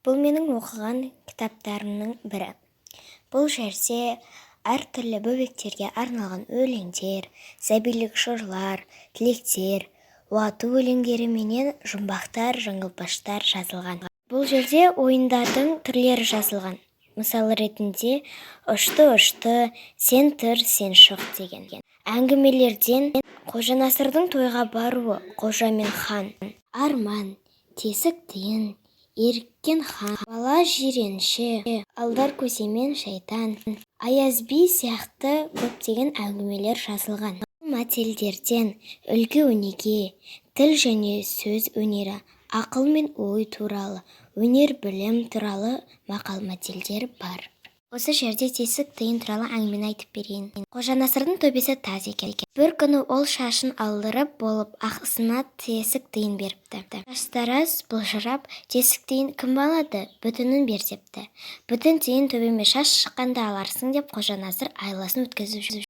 Бұл менің оқыған кітаптарымның бірі. Бұл жерде әртүрлі бөбектерге арналған өлеңдер, сәбилік жырлар, тілектер, уату өлеңдері менен жұмбақтар, жаңылтпаштар жазылған. Бұл жерде ойындардың түрлері жазылған. Мысалы ретінде ұшты-ұшты, сен тұр, сен шық деген. Әңгімелерден Қожанасырдың тойға баруы, қожа мен хан, арман, тесік тиын, еріккен хан, бала жиренші, алдар көсемен шайтан, Аяз би сияқты көптеген әңгімелер жазылған. Мәтелдерден үлгі-өнеге, тіл және сөз өнері, ақыл мен ой туралы, өнер-білім туралы мақал-мәтелдер бар. Осы жерде тесік тиын туралы әңгімені айтып берейін. Қожанасырдың төбесі таз екен. Бір күні ол шашын алдырып болып, ақысына тесік тиын беріпті. Шаштараз былжырап, тесік тиын кім алады, бүтінін бер депті. Бүтін тиын төбеме шаш шыққанда аларсың деп Қожанасыр айласын өткізіп